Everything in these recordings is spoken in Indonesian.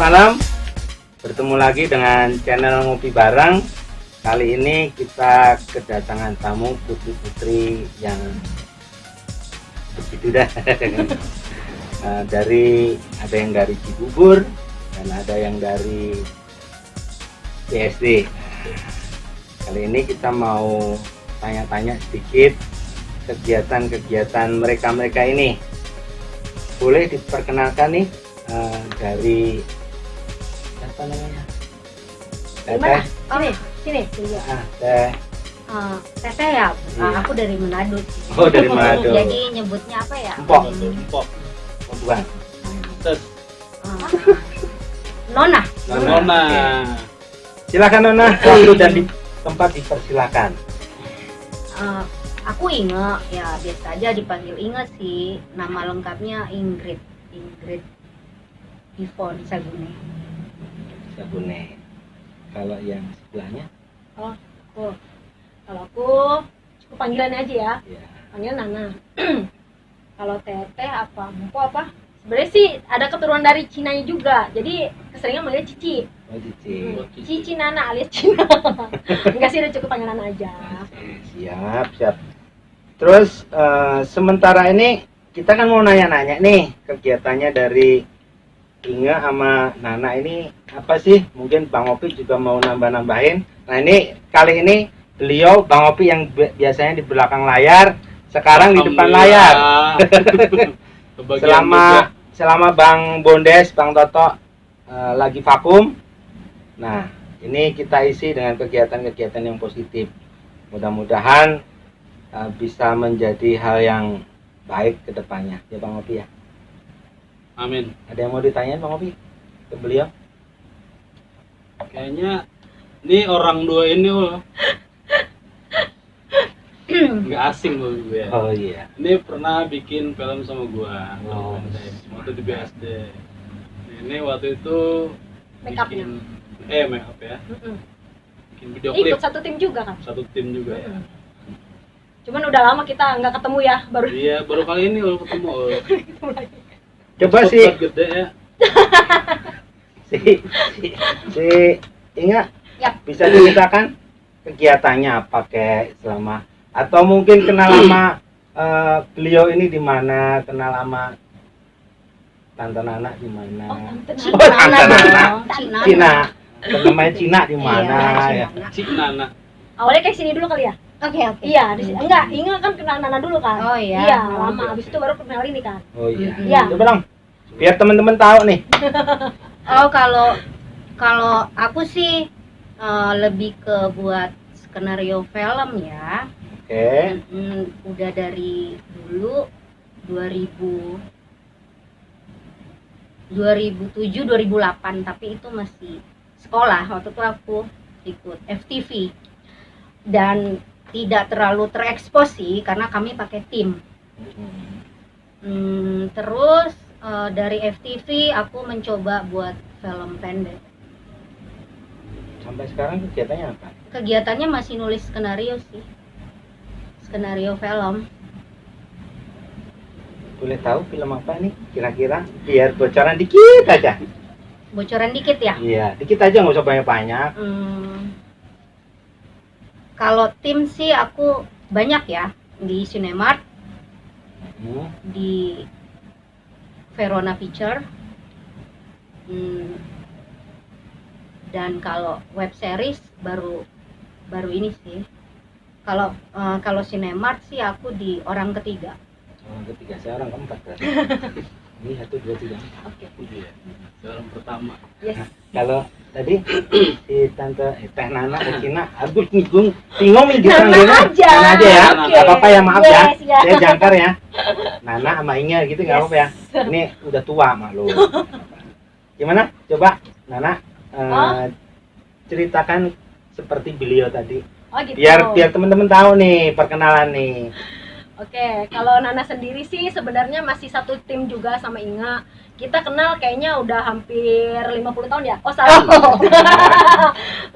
malam, bertemu lagi dengan channel Ngopi Bareng. Kali ini kita kedatangan tamu putri-putri yang begitu dah. Ada yang dari Cibubur dan ada yang dari BSD. Kali ini kita mau tanya-tanya sedikit kegiatan-kegiatan mereka ini. Boleh diperkenalkan nih dari apa namanya? Gimana? Sini. Teteh ya, Iya. aku dari Manado. Oh, dari Manado. Jadi nyebutnya apa ya? Empok. Empok. Oh, bukan. Tes. Nona. Nona. Oke. Silakan Nona, waktu dan di tempat dipersilakan. Aku Inge, ya biasa aja dipanggil Inge sih. Nama lengkapnya Ingrid Yvonne Sagune. Sabune. Kalau yang sebelahnya? Kalau aku panggilan aja ya, Ya. panggil Nana. Kalau Teteh apa, Mpo apa? Sebenarnya sih ada keturunan dari Cina juga, jadi keseringan manggil Cici. Oh, Cici. Cici Nana alias Cina. Enggak sih, udah cukup panggilan aja. Siap. Terus sementara ini kita kan mau nanya-nanya nih kegiatannya dari Inge sama Nana ini apa sih? Mungkin Bang Opi juga mau nambah-nambahin. Nah ini kali ini beliau Bang Opi yang biasanya di belakang layar, sekarang di depan layar. Selama Bang Bondes, Bang Toto lagi vakum. Nah ini kita isi dengan kegiatan-kegiatan yang positif. Mudah-mudahan bisa menjadi hal yang baik ke depannya. Ya Bang Opi ya. Amin. Ada yang mau ditanyain Bang Opi ke beliau? Kayaknya ini orang dua ini nggak asing loh gue. Oh iya. Ini pernah bikin film sama gua. Oh. Waktu di BSD. Ini waktu itu Make-upnya. bikin make up ya. Bikin video Ikut klip. satu tim juga kan? Satu tim juga ya. Cuman udah lama kita nggak ketemu ya, baru Iya, baru kali ini lo ketemu. Coba sih Gede ya. si Inga Yap. bisa diceritakan kegiatannya apa kayak selama, atau mungkin kenal sama beliau ini di mana, kenal sama Tante Nana di mana? Oh, Tante Nana. Cina. Cina. Namanya Cina di mana Iya, ya? Cik Nana. awalnya kayak sini dulu kali ya? Oke. Iya, di sini. Enggak, Inge kan kenal Nana dulu kan? Oh, iya. Iya, lama. Habis itu baru kenal ini kan? Oh iya. Iya. Coba dong. Biar teman-teman tahu nih. Oh, kalau aku sih lebih ke buat skenario film ya. Oke. Udah dari dulu 2007 2008, tapi itu masih sekolah. Waktu itu aku ikut FTV dan tidak terlalu terekspos sih karena kami pakai tim. Terus dari FTV aku mencoba buat film pendek. Sampai sekarang kegiatannya apa? Kegiatannya masih nulis skenario sih, skenario film. Boleh tahu film apa nih kira-kira? Biar bocoran dikit aja. Bocoran dikit ya. Iya, dikit aja, nggak usah banyak-banyak. Kalau tim sih aku banyak ya, di Cinemark, di Verona Picture, dan kalau web series baru ini sih. Kalau Cinemark sih aku di Orang Ketiga. Orang ketiga, saya orang keempat berarti. Ini 1, 2, 3. Oke. Iya. Film pertama. Yes. Kalau tadi si Tante Teh Nana ke Cina, aduh bingung minggir Nana manggilnya. aja. Nana aja ya. Oke. Nggak apa-apa ya, maaf ya. Yes, ya. Saya jangkar ya. Nana sama Inge gitu nggak Yes. apa-apa ya. Ini udah tua malu. Gimana? Coba Nana ceritakan seperti beliau tadi. Oh gitu. Biar teman-teman tahu nih perkenalan nih. Oke, kalau Nana sendiri sih sebenarnya masih satu tim juga sama Inga. Kita kenal kayaknya udah hampir 50 tahun ya? Oh salah.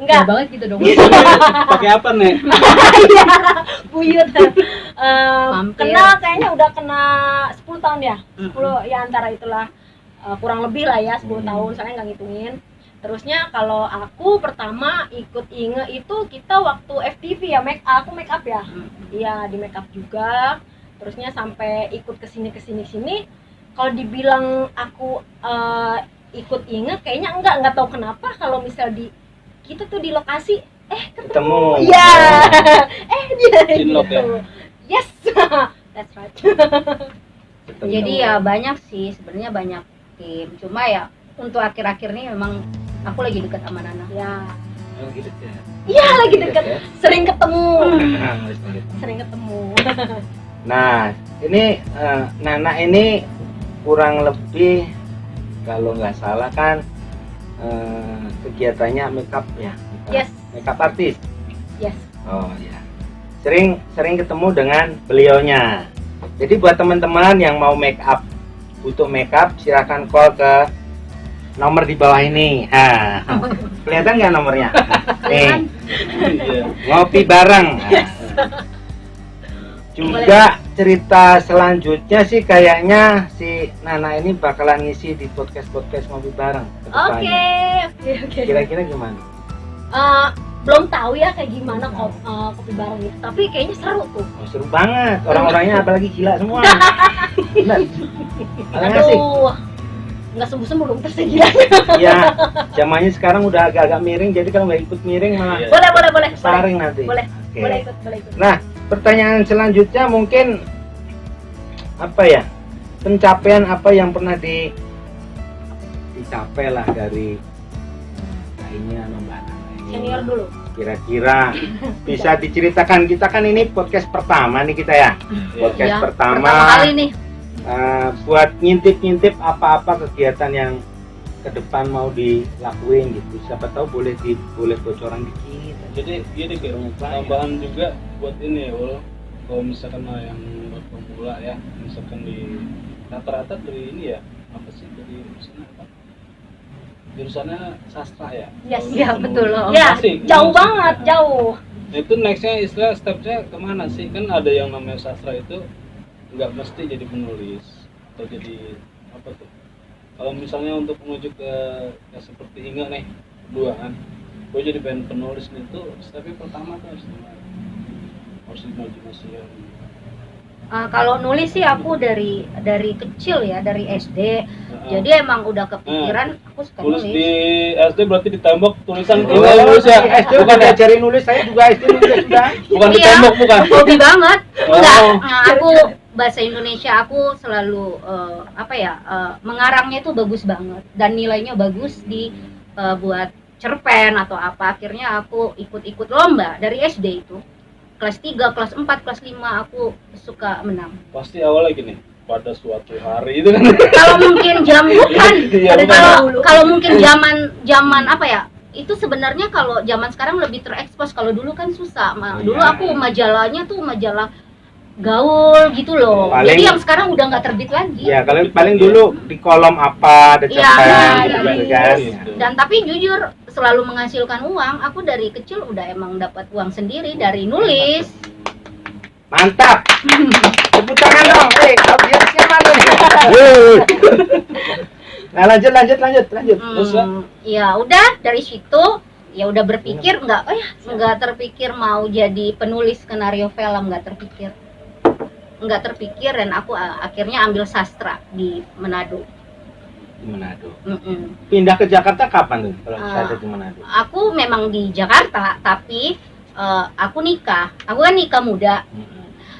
Enggak. banget gitu dong. Pakai apa nih? Iya, buyut. Hampir. Kenal kayaknya udah kena 10 tahun ya? 10 ya antara itulah. kurang lebih lah ya 10 tahun, saya nggak ngitungin. Terusnya kalau aku pertama ikut Inge itu kita waktu FTV ya, aku make up ya. Iya, di make up juga. Terusnya sampai ikut kesini. Kalau dibilang aku ikut Inge, kayaknya enggak tahu kenapa. Kalau misal kita tuh di lokasi, ketemu. Iya. Dia Cinlok gitu. ya? Yes, that's right. Ketemu. Jadi ya banyak sih sebenarnya, banyak tim. Cuma ya untuk akhir-akhir ini memang aku lagi dekat sama Nana. Ya, Oh, gitu ya. iya lagi deket, ya. sering ketemu. Nah, gitu. Sering ketemu. Nah, ini Nana ini kurang lebih kalau nggak salah kan kegiatannya makeup ya. Yes. Makeup artis. Yes. Oh ya. Sering ketemu dengan beliaunya. Jadi buat teman-teman yang mau makeup, butuh makeup, silakan call ke nomor di bawah ini. Kelihatan nggak nomornya? Nih, Iya. ngopi bareng. Juga cerita selanjutnya sih kayaknya si Nana ini bakalan ngisi di podcast ngopi bareng ke depannya. Oke. Kira-kira gimana? Belum tahu ya kayak gimana kopi bareng itu, tapi kayaknya seru tuh. Oh, seru banget. Orang-orangnya apalagi gila semua. Benar. Paling asik. Aduh, nggak sembuh dong tersegila. Ya, zamannya sekarang udah agak-agak miring, jadi kalau nggak ikut miring malah Iya. Boleh. saring nanti. Boleh. Oke. Boleh ikut. Nah, pertanyaan selanjutnya mungkin apa ya? Pencapaian apa yang pernah dicapai lah dari kayaknya sama Mbak Nana ini? Senior dulu. Kira-kira bisa diceritakan, kita kan ini podcast pertama nih kita ya. Podcast Ya, pertama kali nih. buat ngintip-ngintip apa-apa kegiatan yang ke depan mau dilakuin gitu. Siapa tahu boleh bocoran dikit. Jadi gini Kir, tambahan juga buat ini ya Ul, kalau misalkan yang pemula ya, misalkan di rata-rata dari ini ya, apa sih dari jurusannya apa? Jurusannya sastra ya? Yes. Iya, betul loh. Ya, Asik. jauh banget, jauh. Nah, itu nextnya istilah stepnya kemana sih? Kan ada yang namanya sastra itu nggak mesti jadi penulis atau jadi apa tuh? Kalau misalnya untuk menuju ke seperti Inga nih, berdua kan, gue jadi pengen penulis itu, stepnya pertama tuh harus imajinasi yang Kalau nulis sih aku dari kecil ya, dari SD. Jadi emang udah kepikiran aku suka tulis nulis. di SD berarti di tembok tulisan Oh, Inga nulis ya? SD bukan diajarin nulis, saya juga SD nulis sudah. Bukan di Iya. tembok bukan? Hobi banget. Enggak, Oh. aku bahasa Indonesia aku selalu mengarangnya itu bagus banget dan nilainya bagus di buat cerpen atau apa. Akhirnya aku ikut lomba dari SD itu. Kelas 3, kelas 4, kelas 5 aku suka menang. Pasti awalnya gini, pada suatu hari itu kan. Kalau mungkin bukan. Iya, Kalau mungkin zaman apa ya? Itu sebenarnya kalau zaman sekarang lebih terekspos. Kalau dulu kan susah. Dulu Iya. aku majalahnya tuh majalah gaul gitu loh. Paling- Jadi yang sekarang udah nggak terbit lagi. Ya, kalau paling dulu di kolom apa ada Iya, cerpen iya, gitu iya. kan. Gitu. Dan tapi jujur selalu menghasilkan uang. Aku dari kecil udah emang dapat uang sendiri dari nulis. Mantap. Tepuk tangan dong. Audiensnya mana nih? Wuh. Nah, lanjut. Terus, ya? Ya udah dari situ ya udah berpikir nggak terpikir mau jadi penulis skenario film, nggak terpikir dan aku akhirnya ambil sastra di Manado. Di Manado. Mm-mm. Pindah ke Jakarta kapan tuh? Kalau Ah. saya di Manado. Aku memang di Jakarta tapi aku kan nikah muda.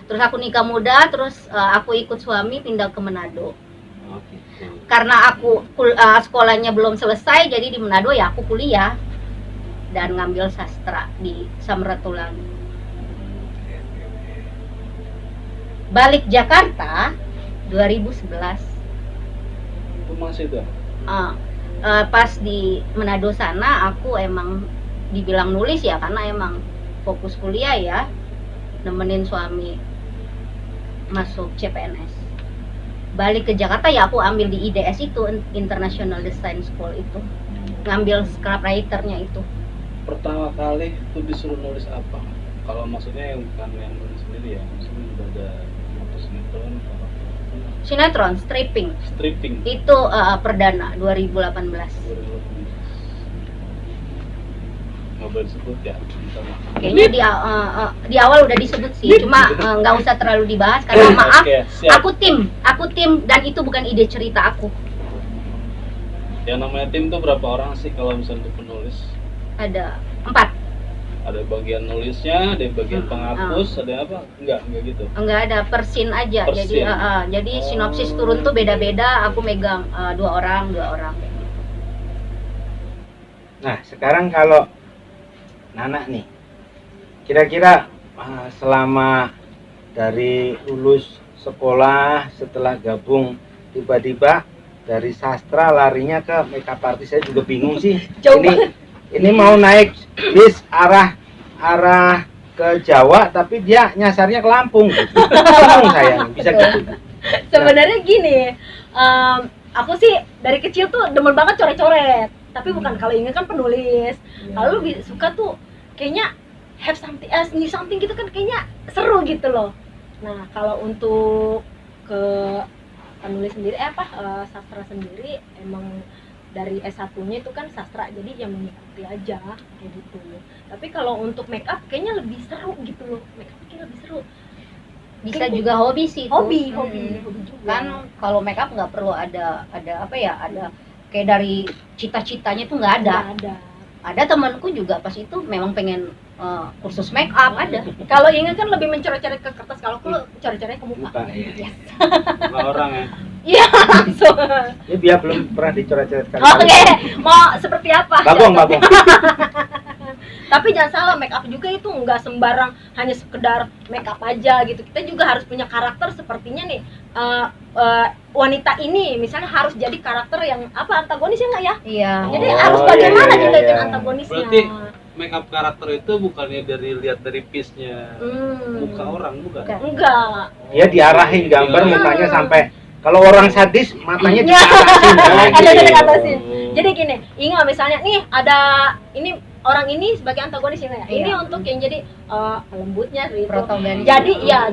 Terus aku nikah muda, terus aku ikut suami pindah ke Manado. Oh, gitu. Karena aku sekolahnya belum selesai, jadi di Manado ya aku kuliah dan ngambil sastra di Samratulangi. Balik Jakarta 2011. Itu masih tuh. Pas di Manado sana aku emang dibilang nulis ya karena emang fokus kuliah ya, nemenin suami masuk CPNS. Balik ke Jakarta ya aku ambil di IDS itu, International Design School itu, ngambil scriptwriternya itu. Pertama kali itu disuruh nulis apa? Kalau maksudnya yang bukan yang nulis sendiri ya, maksudnya juga ada apa sinetron atau apa? Sinetron stripping itu perdana 2018. Nggak boleh disebut ya, sama. Kayaknya di awal udah disebut sih, cuma nggak usah terlalu dibahas karena maaf, Oke, siap. aku tim dan itu bukan ide cerita aku. Yang namanya tim tuh berapa orang sih kalau misalnya untuk penulis? Ada 4. Ada bagian nulisnya, ada bagian penghapus, ada apa? Enggak gitu. Enggak ada persin aja. Per Jadi scene. jadi sinopsis turun tuh beda-beda, aku megang 2 orang. Nah, sekarang kalau Nana nih, kira-kira selama dari lulus sekolah setelah gabung tiba-tiba dari sastra larinya ke makeup artist, saya juga bingung sih. Jauh Ini mau naik bis arah ke Jawa tapi dia nyasarnya ke Lampung. Bingung saya, bisa gitu. Sebenarnya gini, aku sih dari kecil tuh demen banget coret-coret. Tapi bukan, kalau Inge kan penulis. Kalau lebih suka tuh kayaknya have something, new something gitu kan, kayaknya seru gitu loh. Nah, kalau untuk ke penulis sendiri sastra sendiri, emang dari S1-nya itu kan sastra, jadi yang mengikuti aja kayak gitu. Tapi kalau untuk make up kayaknya lebih seru gitu loh. Make up kayaknya lebih seru. Bisa juga hobi sih itu. Hobi juga. Kan kalau make up nggak perlu ada kayak dari cita-citanya tuh nggak ada. Nggak ada. Ada temanku juga pas itu memang pengen kursus make up ada. Kalau Inge kan lebih mencoret-coret ke kertas, kalau aku coret-coret ke muka. Iya. Nggak orang ya. Iya, langsung. Ini dia belum pernah dicoret-coret kali. Oke, mau seperti apa? Babong. Tapi jangan salah, make up juga itu nggak sembarang hanya sekedar make up aja gitu. Kita juga harus punya karakter, sepertinya nih wanita ini misalnya harus jadi karakter yang antagonis ya nggak ya? Iya. Jadi Oh, harus bagaimana iya, kita iya. dengan antagonisnya. Berarti make up karakter itu bukannya lihat dari piece-nya muka orang, bukan? Enggak. Dia diarahin gambar Iya. mukanya sampai kalau orang sadis matanya Iya. diatasin. Ada gitu. diatasin. Jadi gini, Inga misalnya nih ada ini orang ini sebagai antagonis ya, Iya. ini untuk yang jadi lembutnya gitu. Protagonis.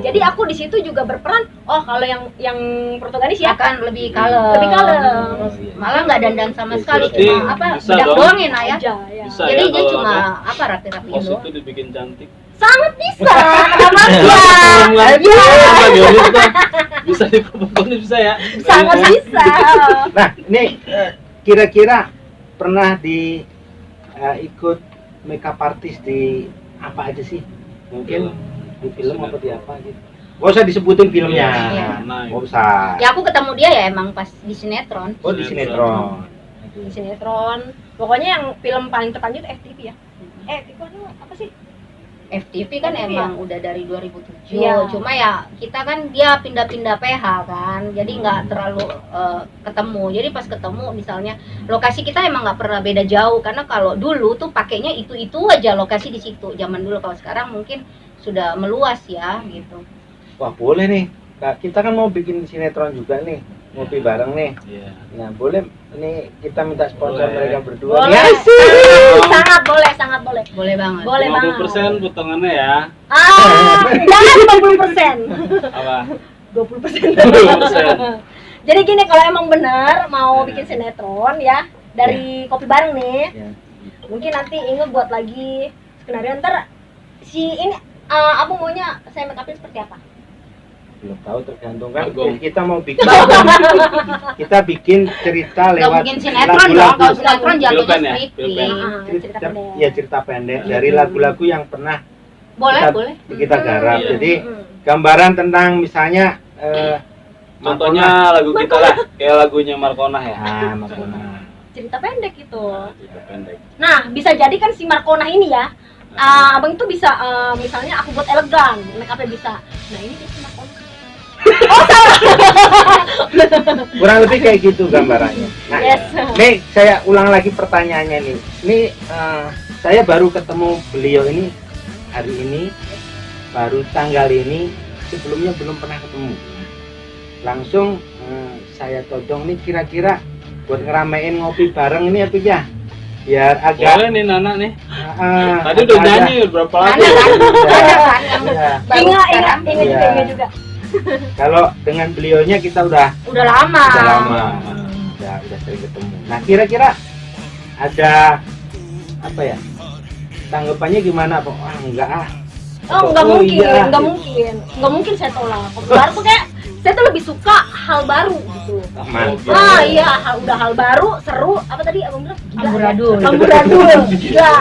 Jadi aku di situ juga berperan. Oh, kalau yang protagonis ya Akan lebih kalem. lebih kalem. Terus malah nggak dandan sama sekali, Berarti cuma bisa bedak dong. doang ya Nak ya. aja ya. Bisa. Jadi ya, dia kalau cuma rapi-rapiin pos doang. itu dibikin cantik. Sangat bisa. Kenapa enggak? Bisa dipupukkan, bisa ya. Sangat bisa. Nah, ini kira-kira pernah ikut makeup artist di apa aja sih? Mungkin di film apa di apa gitu. Gak usah disebutin filmnya. Iya. Nah, Gak usah. Ya aku ketemu dia ya emang pas di sinetron. Oh, di sinetron. Di sinetron. Pokoknya yang film paling terlanjut FTV ya. FTV itu apa sih? FTV kan FTV emang udah dari 2007. Iya. Cuma ya kita kan dia pindah-pindah PH kan. Jadi nggak terlalu ketemu. Jadi pas ketemu misalnya lokasi kita emang nggak pernah beda jauh, karena kalau dulu tuh pakainya itu aja lokasi di situ. Zaman dulu, kalau sekarang mungkin sudah meluas ya gitu. Wah, boleh nih. Nah, kita kan mau bikin sinetron juga nih. Ngopi bareng nih. Iya. Nah, boleh nih kita minta sponsor Boleh. mereka berdua. Boleh. Ya. Sangat boleh, sangat boleh. Boleh banget. Boleh banget. 50% potongannya ya. Jangan 50%. Apa? 20%. 20%. Jadi gini, kalau emang benar mau bikin sinetron ya, dari Kopi Bareng nih, Ya. mungkin nanti Inge buat lagi skenario. Ntar si ini abang maunya saya make upin seperti apa? Belum tahu, tergantung kan. Bagong. Kita mau bikin kita bikin cerita Nggak lewat mungkin sinetron dong. Kalau sinetron Filmpen jatuhnya ya? stripping. Filmpen. Cerita pendek. ya cerita pendek dari lagu-lagu yang pernah Boleh, kita, boleh. kita garap. Iya. Jadi gambaran tentang misalnya Contohnya lagu kita lah, kayak lagunya Markonah ya. Markona. Cerita pendek gitu. Cerita pendek. Nah, bisa jadi kan si Markona ini ya, abang itu bisa misalnya aku buat elegan, make upnya bisa. Nah, ini dia si Markona. Kurang lebih kayak gitu gambarannya. Nah, Yes. nih saya ulang lagi pertanyaannya nih. Ini saya baru ketemu beliau ini hari ini, baru tanggal ini, sebelumnya belum pernah ketemu. Langsung saya todong nih, kira-kira buat ngeramein ngopi bareng ini apa ya? Biar agak Boleh nih Nana nih. agak Tadi udah nyanyi berapa lagu? Ada kan? Ada kan yang Iya. baru sekarang? Ingat Iya. juga. Kalau dengan beliaunya kita udah lama. Udah sering ketemu. Nah, kira-kira ada apa ya? Tanggapannya gimana, Pak? Enggak ah. Enggak Oh, mungkin, iya. enggak mungkin saya tolak. Kopi baru tuh kayak saya tuh lebih suka hal baru gitu. Mantap. Iya, hal baru, seru. Apa tadi abang bilang? Gila, Amburadul. ya? Amburadul. Gila.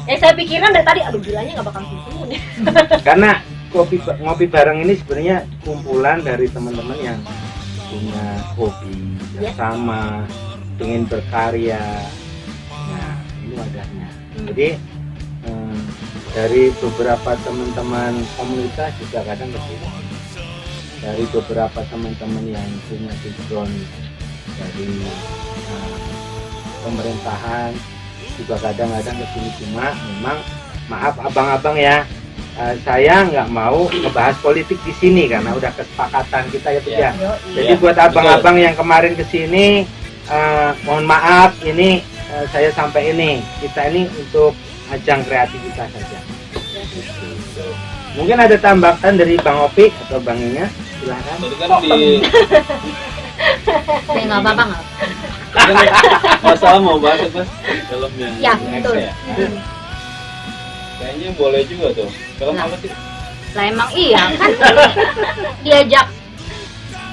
Saya pikiran dari tadi, aduh gilanya nggak bakal ketemu deh. Karena ngopi bareng ini sebenarnya kumpulan dari teman-teman yang punya hobi yang sama, ingin berkarya. Nah, ini wadahnya. Jadi dari beberapa teman-teman komunitas juga kadang kesini. Dari beberapa teman-teman yang punya background dari pemerintahan juga kadang-kadang kesini, cuma memang maaf abang-abang ya, saya nggak mau ngebahas politik di sini karena udah kesepakatan kita ya, Pak ya. Jadi buat abang-abang yang kemarin kesini, mohon maaf ini saya sampai ini kita ini untuk ajang kreativitas saja. Mungkin ada tambahan dari Bang Opi atau Bang Inga, silakan. Tadi kan di Nggak apa-apa nggak. kan masalah mau bahas apa film yang Ya, next betul. ya. Kayaknya boleh juga tuh. Film Nah. apa sih? Lah emang iya kan diajak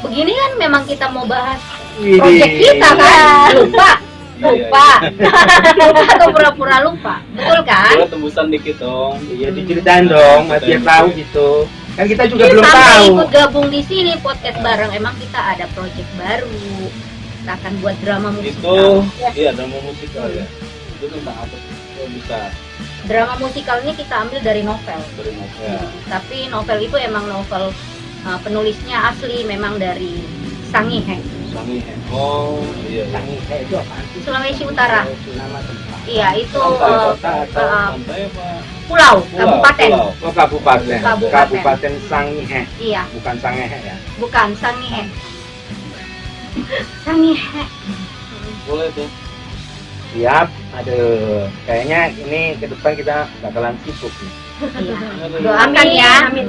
begini kan memang kita mau bahas project kita kan, lupa atau pura-pura lupa, betul kan? Boleh tembusan dikit dong. Iya, diceritain dong, biar tahu gitu. Kan kita juga belum Sampai tahu. ikut gabung di sini podcast bareng, emang kita ada project baru. Kita akan buat drama Itu musikal. iya drama musikal ya. Itu tentang apa sih? Kok bisa Drama musikal ini kita ambil dari novel. dari novel? Tapi novel itu emang novel penulisnya asli memang dari Sangihe, Sangihe. Oh iya. Sangihe itu apaan sih? Sulawesi Utara. Nama tempat. Iya, itu Pantai, kota atau eh, pantai apa? pulau, kabupaten. Pulau. Oh, kabupaten. Kabupaten. Kabupaten Sangihe, Iya, bukan Sangehe ya. bukan Sangihe. Sangihe. Boleh tuh. Siap. Aduh, kayaknya ini ke depan kita bakalan sibuk nih. Iya. Doakan ya. Amin.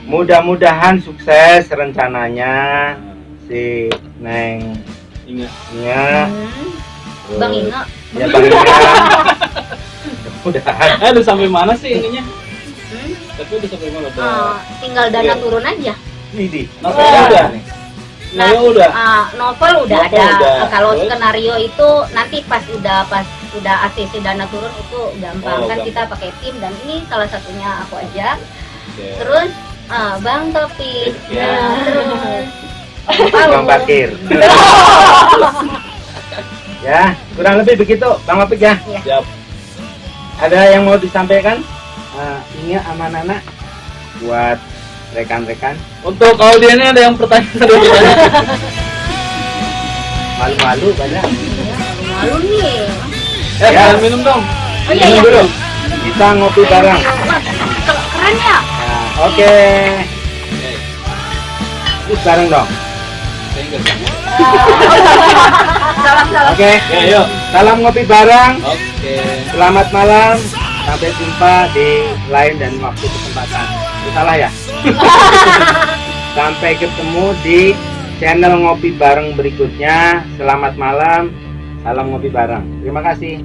Mudah-mudahan sukses rencananya si Neng Ingat. Nya. Hmm. Bang Inge. Ya Bang Inga. Mudah-mudahan. Udah sampai mana sih ininya? Hmm. Tapi udah sampai mana? Tinggal dana turun aja. Widih. Novelnya udah. Nah, Novel udah. Novel udah Novel ada. udah. Kalau Terus? skenario itu nanti pas udah ACC dana turun itu gampang Oh, kan, gampang. kita pakai tim, dan ini salah satunya aku aja. Oke. Terus Bang Topik. Ya. Terus Bang Bakir. Ya, kurang lebih begitu Bang Opik ya. Siap. Ada yang mau disampaikan? Ingat sama Nana buat rekan-rekan. Untuk audiennya ada yang pertanyaan? Malu-malu banyak. malu nih. Ya, Ya. minum dong. Oh iya Minum iya. dulu. Kita ngopi bareng. Wah, keren ya. Nah, oke. Terus bareng dong. Saya enggak bisa. Salam. Oke. Ya, yuk. Salam ngopi bareng. Oke. Selamat malam. Sampai jumpa di lain dan waktu kesempatan. Itu salah ya? Sampai ketemu di channel ngopi bareng berikutnya. Selamat malam. Salam ngopi bareng. Terima kasih.